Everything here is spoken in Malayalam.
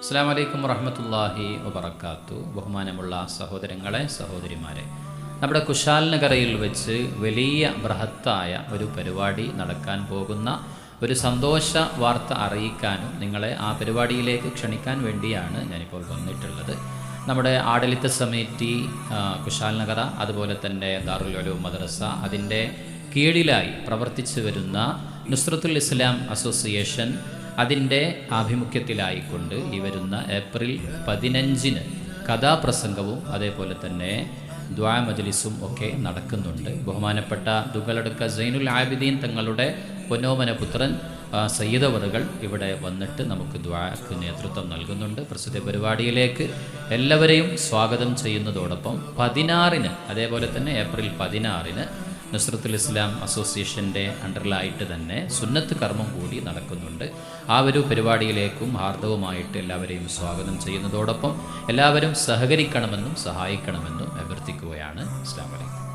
അസ്സലാമു അലൈക്കും വറഹ്മത്തുള്ളാഹി വബറകാതുഹു. ബഹുമാനമുള്ള സഹോദരങ്ങളെ, സഹോദരിമാരെ, നമ്മുടെ കുശാൽ നഗരയിൽ വെച്ച് വലിയ ബൃഹത്തായ ഒരു പരിപാടി നടക്കാൻ പോകുന്ന ഒരു സന്തോഷ വാർത്ത അറിയിക്കാനും നിങ്ങളെ ആ പരിപാടിയിലേക്ക് ക്ഷണിക്കാൻ വേണ്ടിയാണ് ഞാനിപ്പോൾ വന്നിട്ടുള്ളത്. നമ്മുടെ ആഡളിത സമിതി കുശാൽ നഗര, അതുപോലെ തന്നെ ദാറുൽ ഉലൂം മദ്രസ, അതിൻ്റെ കീഴിലായി പ്രവർത്തിച്ചു വരുന്ന നുസ്രത്തുൽ ഇസ്ലാം അസോസിയേഷൻ, അതിൻ്റെ ആഭിമുഖ്യത്തിലായിക്കൊണ്ട് ഈ വരുന്ന ഏപ്രിൽ 15-ന് കഥാപ്രസംഗവും അതേപോലെ തന്നെ ദുആ മജ്ലിസും ഒക്കെ നടക്കുന്നുണ്ട്. ബഹുമാനപ്പെട്ട ദുഗലടുക്ക സൈനുൽ ആബിദീൻ തങ്ങളുടെ പൊന്നോമന പുത്രൻ സയ്യിദ് അവറുകൾ ഇവിടെ വന്നിട്ട് നമുക്ക് ദുആക്ക് നേതൃത്വം നൽകുന്നുണ്ട്. പ്രസ്തുത പരിപാടിയിലേക്ക് എല്ലാവരെയും സ്വാഗതം ചെയ്യുന്നതോടൊപ്പം 16-ന് അതേപോലെ തന്നെ ഏപ്രിൽ 16-ന് നുസ്രത്തുൽ ഇസ്ലാം അസോസിയേഷൻ്റെ അണ്ടറിലായിട്ട് തന്നെ സുന്നത്ത് കർമ്മം കൂടി നടക്കുന്നുണ്ട്. ആ ഒരു പരിപാടിയിലേക്കും ഹാർദവുമായിട്ട് എല്ലാവരെയും സ്വാഗതം ചെയ്യുന്നതോടൊപ്പം എല്ലാവരും സഹകരിക്കണമെന്നും സഹായിക്കണമെന്നും അഭ്യർത്ഥിക്കുകയാണ്. അസ്സലാമു അലൈക്കും.